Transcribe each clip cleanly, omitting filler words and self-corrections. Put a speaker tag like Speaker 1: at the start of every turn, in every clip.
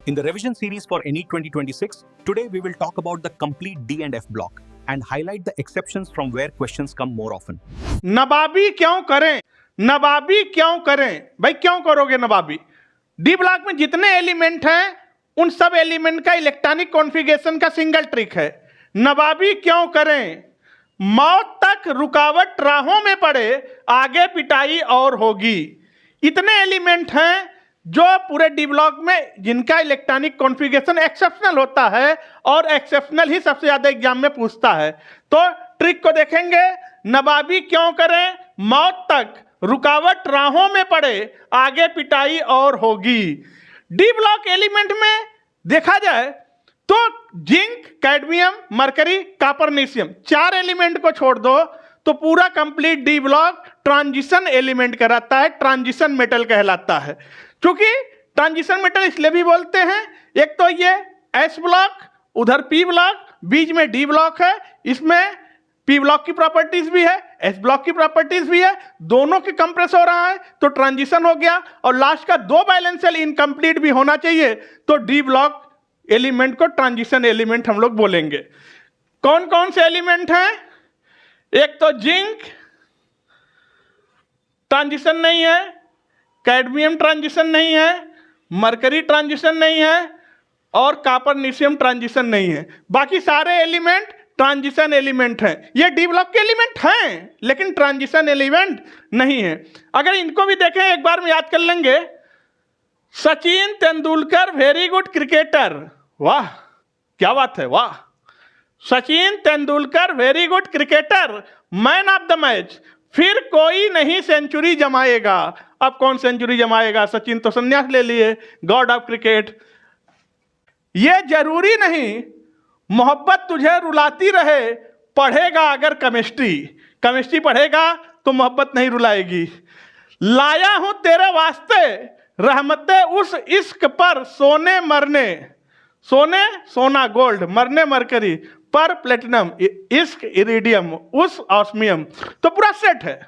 Speaker 1: In the revision series for NEET 2026, today we will talk about the complete D and F block and highlight the exceptions from where questions come more often.
Speaker 2: नवाबी क्यों करें? नवाबी क्यों करें? भाई क्यों करोगे नवाबी? D block में जितने element हैं उन सब एलिमेंट का इलेक्ट्रॉनिक कॉन्फ़िगरेशन का सिंगल ट्रिक है। नवाबी क्यों करें? मौत तक रुकावट राहों में पड़े, आगे पिटाई और होगी। इतने एलिमेंट हैं जो पूरे डी ब्लॉक में जिनका इलेक्ट्रॉनिक कॉन्फ़िगरेशन एक्सेप्शनल होता है और एक्सेप्शनल ही सबसे ज्यादा एग्जाम में पूछता है। तो ट्रिक को देखेंगे। नवाबी क्यों करें? मौत तक रुकावट राहों में पड़े, आगे पिटाई और होगी। डी ब्लॉक एलिमेंट में देखा जाए तो जिंक, कैडमियम, मरकरी, कॉपरनीशियम, चार एलिमेंट को छोड़ दो तो पूरा complete D block transition element कहलाता है, ट्रांजिशन मेटल कहलाता है। क्योंकि ट्रांजिशन मेटल इसलिए भी बोलते हैं, एक तो ये एस ब्लॉक, उधर पी ब्लॉक, बीच में डी ब्लॉक है, इसमें पी ब्लॉक की प्रॉपर्टीज भी है, एस ब्लॉक की प्रॉपर्टीज भी है, दोनों के कंप्रेस हो रहा है तो ट्रांजिशन हो गया। और लास्ट का दो बैलेंस सेल इनकम्प्लीट भी होना चाहिए तो डी ब्लॉक एलिमेंट को ट्रांजिशन एलिमेंट हम लोग बोलेंगे। कौन कौन से एलिमेंट हैं? एक तो जिंक ट्रांजिशन नहीं है, कैडमियम ट्रांजिशन नहीं है, मरकरी ट्रांजिशन नहीं है और कॉपरनीशियम ट्रांजिशन नहीं है। बाकी सारे एलिमेंट ट्रांजिशन एलिमेंट हैं। ये डी ब्लॉक के एलिमेंट हैं लेकिन ट्रांजिशन एलिमेंट नहीं है। अगर इनको भी देखें एक बार में याद कर लेंगे। Sachin Tendulkar very good cricketer, वाह क्या बात है, वाह। Sachin Tendulkar very good cricketer, man of the match, फिर कोई नहीं सेंचुरी जमाएगा। अब कौन सेंचुरी जमाएगा? सचिन तो संन्यास ले लिए, गॉड ऑफ क्रिकेट। ये जरूरी नहीं मोहब्बत तुझे रुलाती रहे, पढ़ेगा अगर केमिस्ट्री, केमिस्ट्री पढ़ेगा तो मोहब्बत नहीं रुलाएगी। लाया हूं तेरे वास्ते रहमते उस इश्क पर, सोने मरने, सोने सोना गोल्ड, मरने मरकरी, पर प्लेटिनम, इश्क इरिडियम, उस ऑस्मियम। तो पूरा सेट है।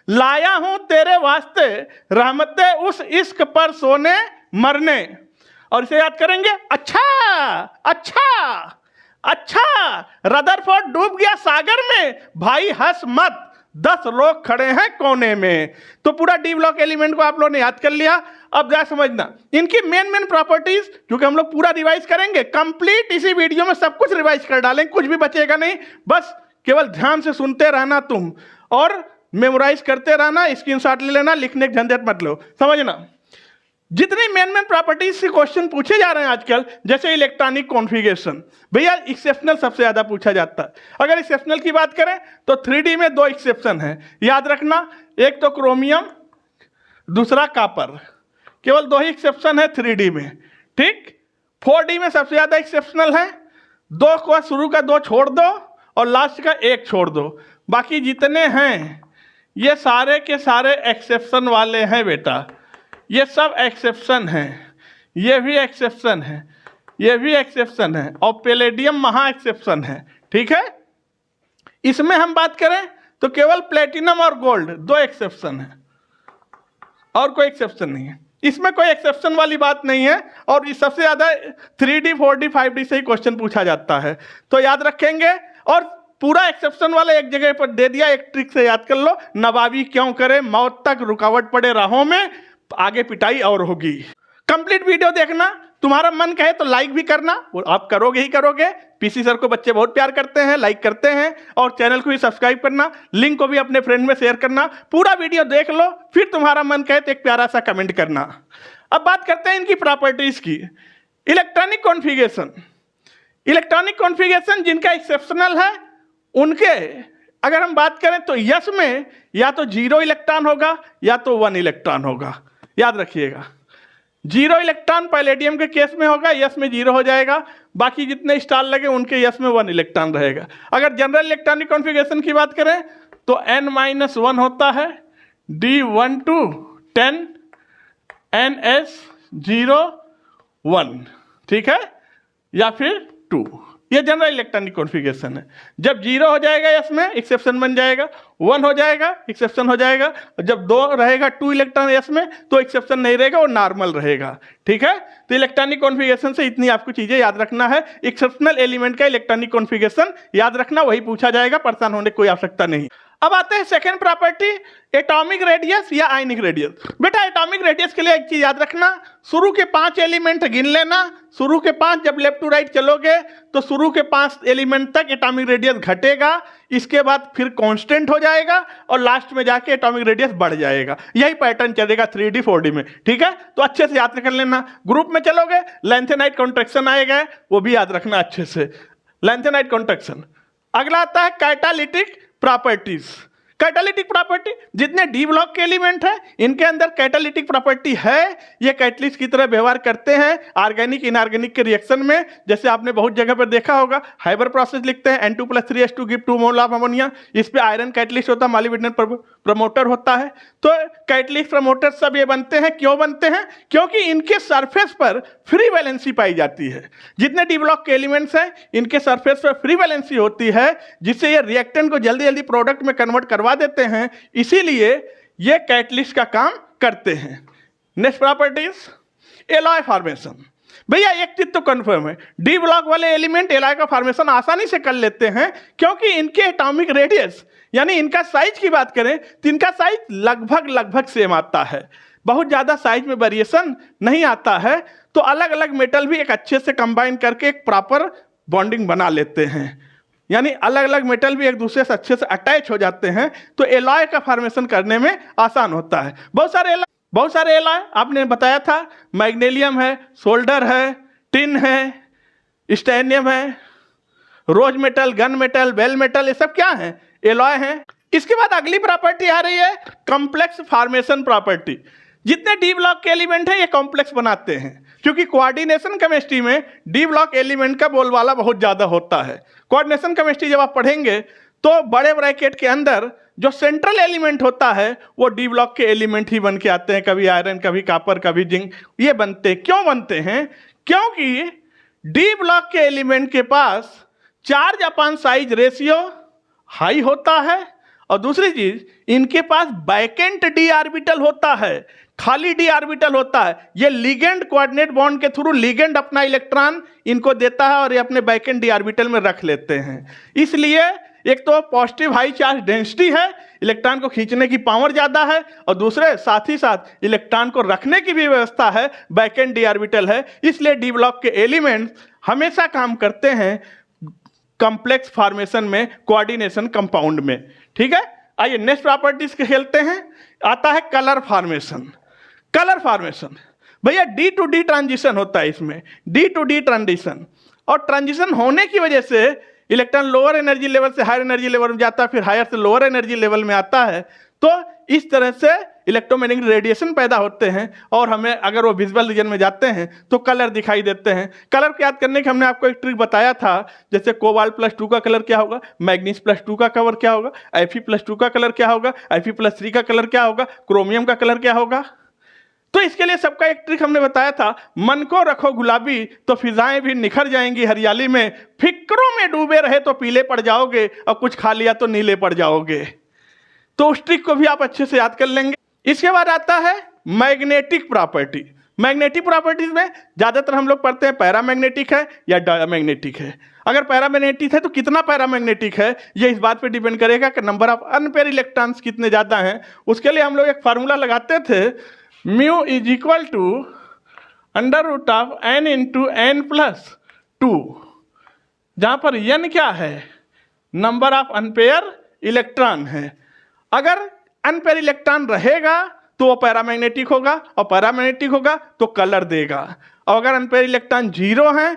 Speaker 2: लाया हूं तेरे वास्ते रहमते उस इश्क पर, सोने मरने। और इसे याद करेंगे। अच्छा अच्छा अच्छा, रदरफोर्ड डूब गया सागर में, भाई हंस मत, 10 लोग खड़े हैं कोने में। तो पूरा डी ब्लॉक एलिमेंट को आप लोगों ने याद कर लिया। अब जा समझना इनकी मेन प्रॉपर्टीज, क्योंकि हम लोग पूरा रिवाइज करेंगे कंप्लीट इसी वीडियो में, सब कुछ रिवाइज कर डालेंगे, कुछ भी बचेगा नहीं। बस केवल ध्यान से सुनते रहना तुम और मेमोराइज करते रहना, स्क्रीनशॉट ले लेना, लिखने की झंझट मत लो। समझना जितनी मेन प्रॉपर्टीज से क्वेश्चन पूछे जा रहे हैं आजकल, जैसे इलेक्ट्रॉनिक कॉन्फ़िगरेशन, भैया एक्सेप्शनल सबसे ज्यादा पूछा जाता है। अगर एक्सेप्शनल की बात करें तो 3D में 2 एक्सेप्शन है, याद रखना। एक तो क्रोमियम, दूसरा कॉपर, केवल 2 ही एक्सेप्शन है 3D में, ठीक। 4D में सबसे ज्यादा एक्सेप्शनल है, 2 को शुरू का 2 छोड़ दो और लास्ट का 1 छोड़ दो। बाकी जितने हैं ये सारे के सारे एक्सेप्शन वाले हैं बेटा, ये सब एक्सेप्शन हैं, ये भी एक्सेप्शन है, ये भी एक्सेप्शन है और पैलेडियम महा एक्सेप्शन है, ठीक है। इसमें हम बात करें तो केवल प्लेटिनम और गोल्ड 2 एक्सेप्शन है और कोई एक्सेप्शन नहीं है। इसमें कोई एक्सेप्शन वाली बात नहीं है और ये सबसे ज्यादा 3D 4D 5D से ही क्वेश्चन पूछा जाता है, तो याद रखेंगे। और पूरा एक्सेप्शन वाला एक जगह पर दे दिया, एक ट्रिक से याद कर लो। नवाबी क्यों करे? मौत तक रुकावट पड़े राहों में, आगे पिटाई और होगी। कंप्लीट वीडियो देखना, तुम्हारा मन कहे तो लाइक भी करना, और आप करोगे ही करोगे। पीसी सर को बच्चे बहुत प्यार करते हैं, लाइक करते हैं, और चैनल को भी सब्सक्राइब करना, लिंक को भी अपने फ्रेंड में शेयर करना। पूरा वीडियो देख लो, फिर तुम्हारा मन कहे तो एक प्यारा सा कमेंट करना। अब बात करते हैं इनकी प्रॉपर्टीज की। इलेक्ट्रॉनिक कॉन्फ़िगरेशन, इलेक्ट्रॉनिक कॉन्फ़िगरेशन जिनका एक्सेप्शनल है उनके अगर हम बात करें तो यस में या तो 0 इलेक्ट्रॉन होगा या तो 1 इलेक्ट्रॉन होगा, याद रखिएगा। 0 इलेक्ट्रॉन पैलेडियम के केस में होगा, यस में 0 हो जाएगा। बाकी जितने स्टार लगे उनके यस में 1 इलेक्ट्रॉन रहेगा। अगर जनरल इलेक्ट्रॉनिक कॉन्फ़िगरेशन की बात करें तो n-1 होता है, D1 to 10 NS0 1, ठीक है, या फिर 2। ये जनरल इलेक्ट्रॉनिक कॉन्फ़िगरेशन है। जब 0 हो जाएगा एस में एक्सेप्शन बन जाएगा, 1 हो जाएगा एक्सेप्शन हो जाएगा, और जब 2 रहेगा 2 इलेक्ट्रॉन एस में तो एक्सेप्शन नहीं रहेगा, वो नॉर्मल रहेगा। ठीक है, तो इलेक्ट्रॉनिक कॉन्फ़िगरेशन से इतनी आपको चीजें याद रखना है। एक्सेप्शनल एलिमेंट का इलेक्ट्रॉनिक कॉन्फ़िगरेशन याद रखना, वही पूछा जाएगा, परेशान होने की कोई आवश्यकता नहीं। अब आते हैं सेकेंड प्रॉपर्टी, एटॉमिक रेडियस या आयनिक रेडियस। बेटा एटॉमिक रेडियस के लिए एक चीज याद रखना, शुरू के 5 एलिमेंट गिन लेना। शुरू के 5, जब लेफ्ट टू राइट चलोगे तो शुरू के 5 एलिमेंट तक एटॉमिक रेडियस घटेगा, इसके बाद फिर कांस्टेंट हो जाएगा और लास्ट में जाके एटॉमिक रेडियस बढ़ जाएगा। यही पैटर्न चलेगा 3D 4D में। ठीक है, तो अच्छे से याद कर लेना। ग्रुप में चलोगे लेंथेनाइट कॉन्ट्रैक्शन आएगा, वो भी याद रखना अच्छे से, लेंथेनाइट कॉन्ट्रैक्शन। अगला आता है कैटालिटिक प्रॉपर्टीज। कैटालिटिक प्रॉपर्टी, जितने डी ब्लॉक के एलिमेंट है इनके अंदर कैटालिटिक प्रॉपर्टी है। ये कैटलिस्ट की तरह व्यवहार करते हैं ऑर्गेनिक इनऑर्गेनिक के रिएक्शन में। जैसे आपने बहुत जगह पर देखा होगा, हाइबर प्रोसेस लिखते हैं N2+3H2 give 2 mole of ammonia, इस पे आयरन कैटलिस्ट होता है, मॉलिब्डेनम प्रमोटर होता है। तो कैटलिस्ट प्रमोटर सब ये बनते हैं, क्यों बनते हैं? क्योंकि इनके सरफेस पर फ्री वैलेंसी पाई जाती है। जितने डी ब्लॉक के एलिमेंट्स हैं इनके सरफेस पर फ्री वैलेंसी होती है, जिससे ये रिएक्टेंट को जल्दी जल्दी प्रोडक्ट में कन्वर्ट करवा देते हैं, इसीलिए ये कैटलिस्ट का काम करते हैं। Next properties, alloy formation. भैया एक चीज तो कंफर्म है, डी ब्लॉक वाले एलिमेंट एलॉय का फॉर्मेशन आसानी से कर लेते हैं, क्योंकि इनके एटॉमिक रेडियस यानी इनका साइज की बात करें तो इनका साइज लगभग सेम आता है, बहुत ज्यादा साइज में वेरिएशन नहीं आता है। तो अलग अलग मेटल भी एक अच्छे से कंबाइन करके एक प्रॉपर बॉन्डिंग बना लेते हैं, यानी अलग अलग मेटल भी एक दूसरे से अच्छे से अटैच हो जाते हैं, तो एलॉय का फॉर्मेशन करने में आसान होता है। बहुत सारे एलॉय आपने बताया था, मैग्नीशियम है, सोल्डर है, टिन है, स्टैनियम है, rose metal, gun metal, bell metal, ये सब क्या है? एलॉय हैं। इसके बाद अगली प्रॉपर्टी आ रही है कॉम्प्लेक्स फॉर्मेशन प्रॉपर्टी। जितने डी ब्लॉक के एलिमेंट हैं ये कॉम्प्लेक्स बनाते हैं, क्योंकि कोऑर्डिनेशन केमिस्ट्री में डी ब्लॉक एलिमेंट का बोलबाला बहुत ज़्यादा होता है। कोऑर्डिनेशन केमिस्ट्री जब आप पढ़ेंगे तो बड़े ब्रैकेट के अंदर जो सेंट्रल एलिमेंट होता है वो डी ब्लॉक के एलिमेंट ही बन के आते हैं, कभी आयरन, कभी कॉपर, कभी जिंक, ये बनते। क्यों बनते हैं? क्योंकि डी ब्लॉक के एलिमेंट के पास charge upon size ratio high होता है, और दूसरी चीज इनके पास वैकेंट डी ऑर्बिटल होता है, खाली डी ऑर्बिटल होता है। ये लिगेंड कोऑर्डिनेट बॉन्ड के थ्रू लिगेंड अपना इलेक्ट्रॉन इनको देता है और ये अपने वैकेंट डी ऑर्बिटल में रख लेते हैं। इसलिए एक तो पॉजिटिव हाई चार्ज डेंसिटी है, इलेक्ट्रॉन को खींचने की पावर ज्यादा है, और दूसरे साथ ही साथ इलेक्ट्रॉन को रखने की भी व्यवस्था है, वैकेंट डी ऑर्बिटल है। इसलिए डी ब्लॉक के एलिमेंट्स हमेशा काम करते हैं कॉम्प्लेक्स फॉर्मेशन में, कोऑर्डिनेशन कंपाउंड में। ठीक है, आइए नेक्स्ट प्रॉपर्टीज के खेलते हैं। आता है कलर फॉर्मेशन। कलर फॉर्मेशन भैया डी टू डी ट्रांजिशन होता है इसमें, डी टू डी ट्रांजिशन, और ट्रांजिशन होने की वजह से इलेक्ट्रॉन लोअर एनर्जी लेवल से हायर एनर्जी लेवल में जाता है, फिर हायर से लोअर एनर्जी लेवल में आता है। तो इस तरह से इलेक्ट्रोमैग्नेटिक रेडिएशन पैदा होते हैं, और हमें अगर वो विजुअल रीजन में जाते हैं तो कलर दिखाई देते हैं। कलर को याद करने के हमने आपको एक ट्रिक बताया था, जैसे कोबाल्ट+2 का कलर क्या होगा, मैग्नीज+2 का कलर क्या होगा, Fe+2 का कलर क्या होगा, Fe+3 का कलर क्या होगा, क्रोमियम का कलर क्या होगा। तो इसके लिए सबका एक ट्रिक हमने बताया था, मन को रखो गुलाबी तो फिजाएं भी निखर जाएंगी हरियाली में, फिक्रों में डूबे रहे तो पीले पड़ जाओगे, और कुछ खा लिया तो नीले पड़ जाओगे। तो उस ट्रिक को भी आप अच्छे से याद कर लेंगे। इसके बाद आता है मैग्नेटिक प्रॉपर्टी। मैग्नेटिक प्रॉपर्टीज में ज्यादातर हम लोग पढ़ते हैं पैरामैग्नेटिक है या डायमैग्नेटिक है। अगर पैरामैग्नेटिक है तो कितना पैरामैग्नेटिक है ये इस बात पे डिपेंड करेगा कि नंबर ऑफ अनपेयर इलेक्ट्रॉन्स कितने ज्यादा हैं। उसके लिए हम लोग एक फार्मूला लगाते थे, mu is equal to √n into n+2, जहां पर n क्या है, नंबर ऑफ अनपेयर इलेक्ट्रॉन है। अगर अनपेयर इलेक्ट्रॉन रहेगा तो वो पैरामैग्नेटिक होगा, और पैरामैग्नेटिक होगा तो कलर देगा। और अगर अनपेयर इलेक्ट्रॉन 0 हैं,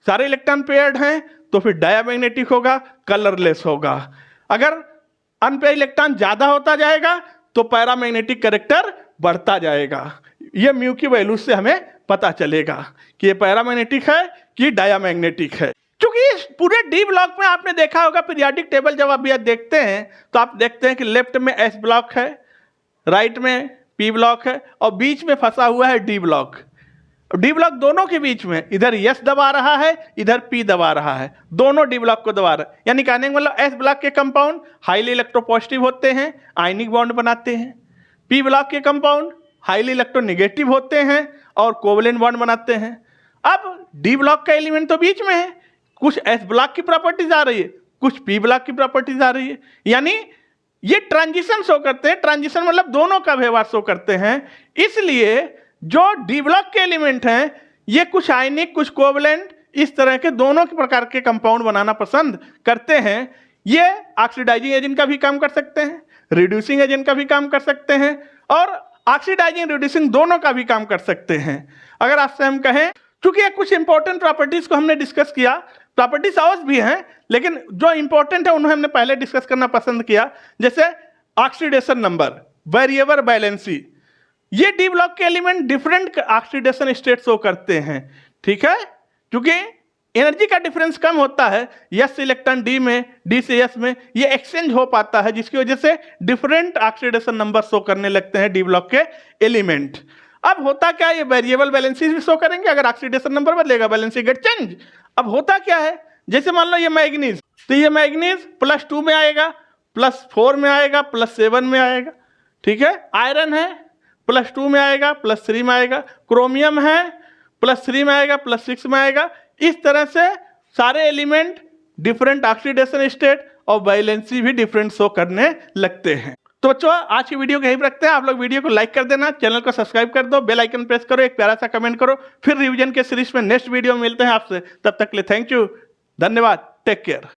Speaker 2: सारे इलेक्ट्रॉन पेयर्ड हैं, तो फिर डायमैग्नेटिक होगा, कलरलेस होगा। अगर अनपेयर इलेक्ट्रॉन ज्यादा होता जाएगा तो पैरामैग्नेटिक कैरेक्टर बढ़ता जाएगा। ये म्यू की वैल्यू से हमें पता चलेगा कि ये पैरामैग्नेटिक है कि डायमैग्नेटिक है। क्योंकि इस पूरे डी ब्लॉक में आपने देखा होगा पीरियोडिक टेबल, जब आप यह देखते हैं तो आप देखते हैं कि लेफ्ट में एस ब्लॉक है, राइट में पी ब्लॉक है, और बीच में फंसा हुआ है डी ब्लॉक। डी ब्लॉक दोनों के बीच में, इधर एस दबा रहा है, इधर पी दबा रहा है, दोनों डी ब्लॉक को दबा रहा है। यानी कहने का मतलब एस ब्लॉक के कंपाउंड हाईली इलेक्ट्रोपॉजिटिव होते हैं, आयनिक बॉन्ड बनाते हैं। पी ब्लॉक के कंपाउंड हाईली इलेक्ट्रोनेगेटिव होते हैं और कोवलेंट बॉन्ड बनाते हैं। अब डी ब्लॉक का एलिमेंट तो बीच में है, कुछ एस ब्लॉक की प्रॉपर्टीज आ रही है, कुछ पी ब्लॉक की प्रॉपर्टीज आ रही है, यानी ये ट्रांजिशन शो करते हैं। ट्रांजिशन मतलब दोनों का व्यवहार शो करते हैं। इसलिए जो डी ब्लॉक के एलिमेंट हैं ये कुछ आयनिक कुछ कोवलेंट इस तरह के दोनों के प्रकार के कंपाउंड बनाना पसंद करते हैं। ये ऑक्सीडाइजिंग एजेंट का भी काम कर सकते हैं, रिड्यूसिंग एजेंट का भी काम कर सकते हैं और ऑक्सीडाइजिंग रिड्यूसिंग दोनों का भी काम कर सकते हैं। अगर आपसे हम कहें, क्योंकि ये कुछ इंपॉर्टेंट प्रॉपर्टीज को हमने डिस्कस किया, प्रॉपर्टीज और भी हैं लेकिन जो इंपॉर्टेंट है उन्हें हमने पहले डिस्कस करना पसंद किया, जैसे ऑक्सीडेशन नंबर, वेरिएबल वैलेंसी। ये डी ब्लॉक के element different oxidation state show करते हैं, ठीक है, क्योंकि एनर्जी का डिफरेंस कम होता है, एस इलेक्ट्रॉन डी में, डी से एस में ये एक्सचेंज हो पाता है, जिसकी वजह से डिफरेंट ऑक्सीडेशन नंबर शो करने लगते हैं डी ब्लॉक के एलिमेंट। अब होता क्या है, ये वेरिएबल वैलेंसी भी शो करेंगे, अगर ऑक्सीडेशन नंबर बदलेगा वैलेंसी गेट चेंज। अब होता क्या है, जैसे मान लो ये मैग्नीज, तो ये मैग्नीज +2 में आएगा, +4 में आएगा, +7 में आएगा, ठीक है। आयरन है +2 में आएगा, +3 में आएगा। क्रोमियम है +3 में आएगा, +6 में आएगा। इस तरह से सारे एलिमेंट डिफरेंट ऑक्सीडेशन स्टेट और वैलेंसी भी डिफरेंट शो करने लगते हैं। तो बच्चों आज की वीडियो को यहीं पर रखते हैं। आप लोग वीडियो को लाइक कर देना, चैनल को सब्सक्राइब कर दो, बेल आइकन प्रेस करो, एक प्यारा सा कमेंट करो। फिर रिवीजन के सीरीज में नेक्स्ट वीडियो में मिलते हैं आपसे, तब तक के लिए थैंक यू, धन्यवाद, टेक केयर।